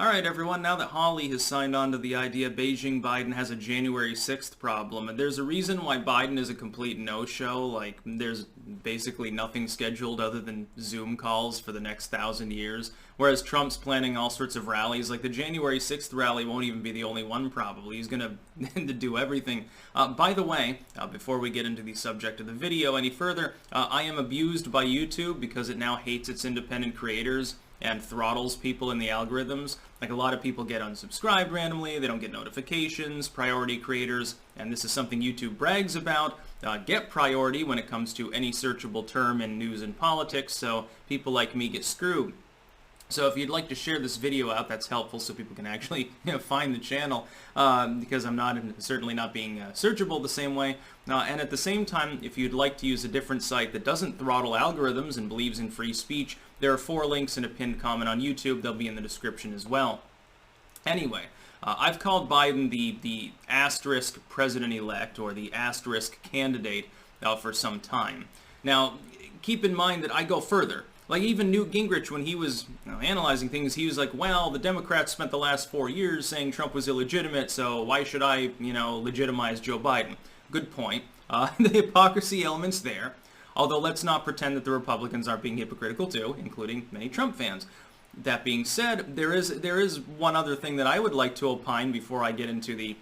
Alright everyone, now that Holly has signed on to the idea Beijing-Biden has a January 6th problem, and there's a reason why Biden is a complete no-show, like there's basically nothing scheduled other than Zoom calls for the next 1,000 years, whereas Trump's planning all sorts of rallies. Like the January 6th rally won't even be the only one probably, he's gonna do everything. By the way, before we get into the subject of the video any further, I am abused by YouTube because it now hates its independent creators and throttles people in the algorithms. Like a lot of people get unsubscribed randomly, they don't get notifications, priority creators, and this is something YouTube brags about, get priority when it comes to any searchable term in news and politics, so people like me get screwed. So if you'd like to share this video out, that's helpful so people can actually find the channel, because I'm certainly not being searchable the same way. And at the same time, if you'd like to use a different site that doesn't throttle algorithms and believes in free speech, there are 4 links and a pinned comment on YouTube. They'll be in the description as well. Anyway, I've called Biden the Asterisk president-elect, or the Asterisk candidate, for some time. Now, keep in mind that I go further. Like even Newt Gingrich, when he was analyzing things, he was like, well, the Democrats spent the last 4 years saying Trump was illegitimate, so why should I, legitimize Joe Biden? Good point. The hypocrisy element's there, although let's not pretend that the Republicans aren't being hypocritical too, including many Trump fans. That being said, there is one other thing that I would like to opine before I get into the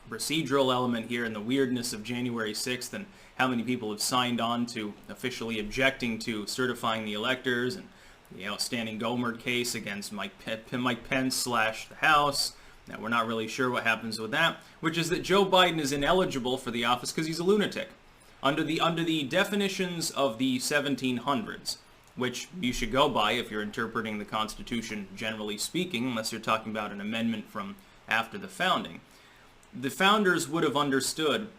procedural element here and the weirdness of January 6th and how many people have signed on to officially objecting to certifying the electors and the outstanding Gohmert case against Mike Pence / the House. Now, we're not really sure what happens with that, which is that Joe Biden is ineligible for the office because he's a lunatic. Under the definitions of the 1700s, which you should go by if you're interpreting the Constitution generally speaking, unless you're talking about an amendment from after the founding, the founders would have understood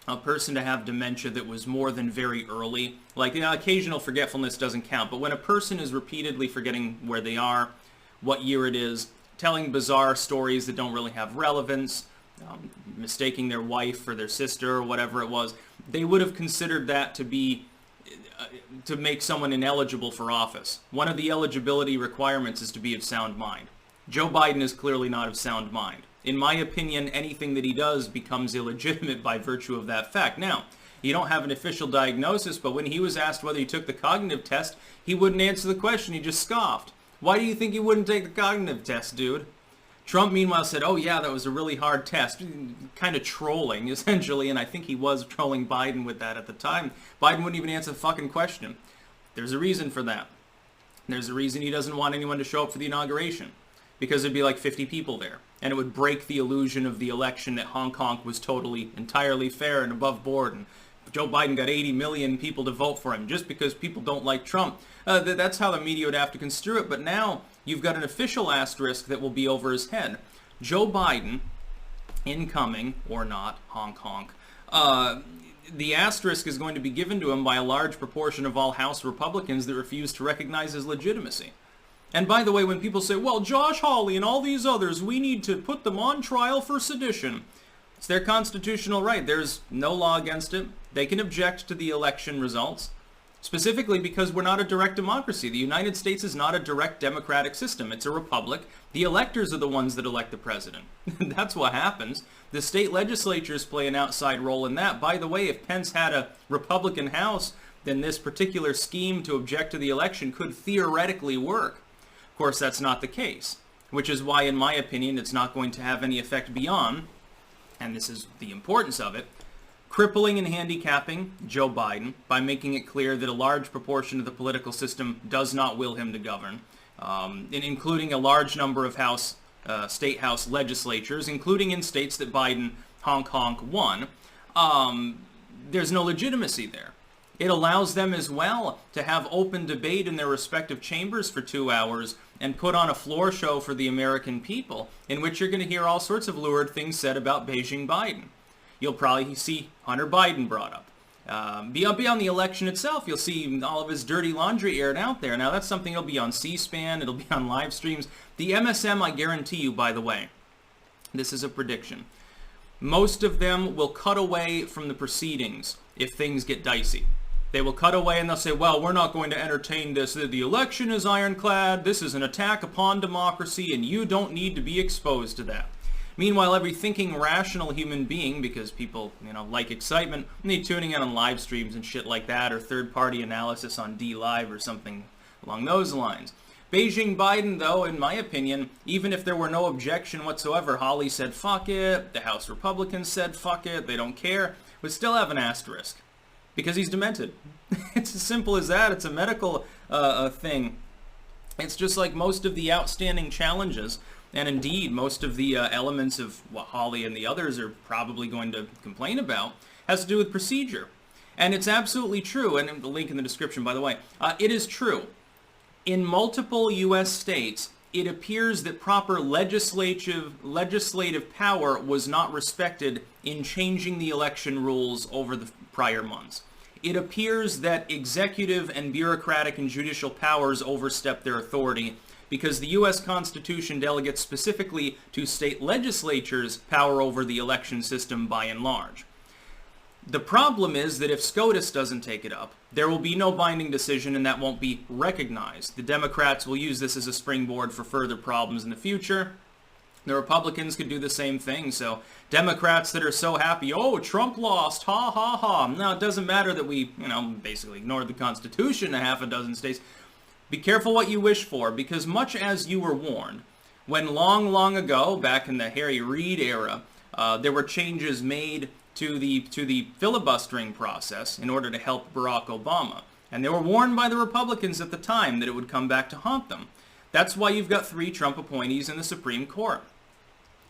a person to have dementia that was more than very early. Like, occasional forgetfulness doesn't count, but when a person is repeatedly forgetting where they are, what year it is, telling bizarre stories that don't really have relevance, mistaking their wife for their sister or whatever it was, they would have considered that to be to make someone ineligible for office. One of the eligibility requirements is to be of sound mind. Joe Biden is clearly not of sound mind. In my opinion, anything that he does becomes illegitimate by virtue of that fact. Now, you don't have an official diagnosis, but when he was asked whether he took the cognitive test, he wouldn't answer the question, he just scoffed. Why do you think he wouldn't take the cognitive test, dude? Trump, meanwhile, said, oh yeah, that was a really hard test. Kind of trolling, essentially, and I think he was trolling Biden with that at the time. Biden wouldn't even answer the fucking question. There's a reason for that. There's a reason he doesn't want anyone to show up for the inauguration, because there'd be like 50 people there, and it would break the illusion of the election that Hong Kong was entirely fair and above board, and Joe Biden got 80 million people to vote for him just because people don't like Trump. That's how the media would have to construe it, but now you've got an official asterisk that will be over his head. Joe Biden, incoming, or not, honk honk, the asterisk is going to be given to him by a large proportion of all House Republicans that refuse to recognize his legitimacy. And by the way, when people say, well, Josh Hawley and all these others, we need to put them on trial for sedition, it's their constitutional right. There's no law against it. They can object to the election results, specifically because we're not a direct democracy. The United States is not a direct democratic system. It's a republic. The electors are the ones that elect the president. That's what happens. The state legislatures play an outside role in that. By the way, if Pence had a Republican House, then this particular scheme to object to the election could theoretically work. Of course, that's not the case, which is why, in my opinion, it's not going to have any effect beyond, and this is the importance of it, crippling and handicapping Joe Biden by making it clear that a large proportion of the political system does not will him to govern, including a large number of state house legislatures, including in states that Biden, honk honk, won. There's no legitimacy there. It allows them as well to have open debate in their respective chambers for 2 hours and put on a floor show for the American people, in which you're going to hear all sorts of lurid things said about Beijingbiden. You'll probably see Hunter Biden brought up. Beyond the election itself, you'll see all of his dirty laundry aired out there. Now, that's something that'll be on C-SPAN, it'll be on live streams. The MSM, I guarantee you, by the way, this is a prediction, most of them will cut away from the proceedings if things get dicey. They will cut away and they'll say, well, we're not going to entertain this. The election is ironclad. This is an attack upon democracy, and you don't need to be exposed to that. Meanwhile, every thinking, rational human being, because people, like excitement, need tuning in on live streams and shit like that, or third-party analysis on DLive or something along those lines. Beijingbiden, though, in my opinion, even if there were no objection whatsoever, Hawley said fuck it, the House Republicans said fuck it, they don't care, would still have an asterisk. Because he's demented. It's as simple as that. It's a medical thing. It's just like most of the outstanding challenges, and indeed most of the elements of what Hawley and the others are probably going to complain about, has to do with procedure. And it's absolutely true, and the link in the description, by the way, it is true. In multiple U.S. states, it appears that proper legislative power was not respected in changing the election rules over the prior months. It appears that executive and bureaucratic and judicial powers overstep their authority because the U.S. Constitution delegates specifically to state legislatures power over the election system by and large. The problem is that if SCOTUS doesn't take it up, there will be no binding decision and that won't be recognized. The Democrats will use this as a springboard for further problems in the future. The Republicans could do the same thing. So Democrats that are so happy, oh, Trump lost, ha, ha, ha. No, it doesn't matter that we, basically ignored the Constitution in half a dozen states. Be careful what you wish for, because much as you were warned, when long, long ago, back in the Harry Reid era, there were changes made to the filibustering process in order to help Barack Obama. And they were warned by the Republicans at the time that it would come back to haunt them. That's why you've got 3 Trump appointees in the Supreme Court.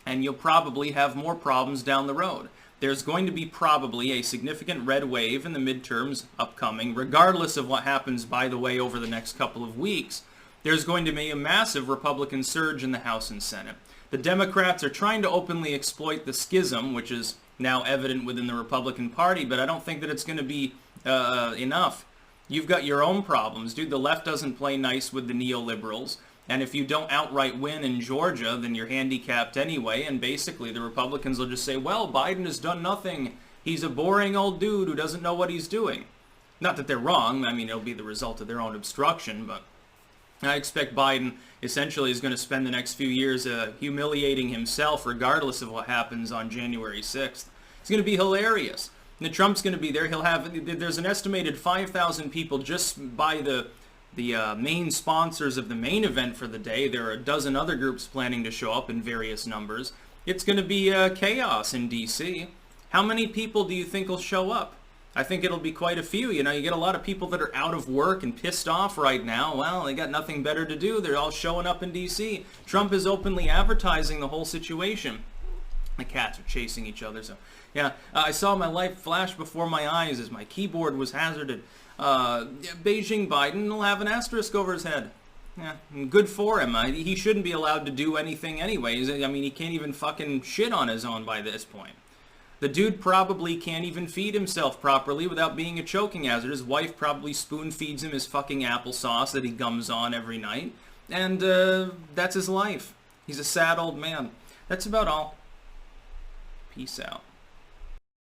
And you'll probably have more problems down the road. There's going to be probably a significant red wave in the midterms upcoming, regardless of what happens, by the way, over the next couple of weeks. There's going to be a massive Republican surge in the House and Senate. The Democrats are trying to openly exploit the schism, which is now evident within the Republican Party, but I don't think that it's going to be enough. You've got your own problems. Dude, the left doesn't play nice with the neoliberals. And if you don't outright win in Georgia, then you're handicapped anyway. And basically, the Republicans will just say, well, Biden has done nothing. He's a boring old dude who doesn't know what he's doing. Not that they're wrong. I mean, it'll be the result of their own obstruction. But I expect Biden essentially is going to spend the next few years humiliating himself, regardless of what happens on January 6th. It's going to be hilarious. And Trump's going to be there. There's an estimated 5,000 people just by the main sponsors of the main event for the day. There are a dozen other groups planning to show up in various numbers. It's going to be chaos in D.C. How many people do you think will show up? I think it'll be quite a few. You get a lot of people that are out of work and pissed off right now. Well, they got nothing better to do. They're all showing up in D.C. Trump is openly advertising the whole situation. The cats are chasing each other. So, yeah, I saw my life flash before my eyes as my keyboard was hazarded. Beijingbiden will have an asterisk over his head. Yeah, good for him. He shouldn't be allowed to do anything anyways. I mean, he can't even fucking shit on his own by this point. The dude probably can't even feed himself properly without being a choking hazard. His wife probably spoon feeds him his fucking applesauce that he gums on every night. And that's his life. He's a sad old man. That's about all. Peace out.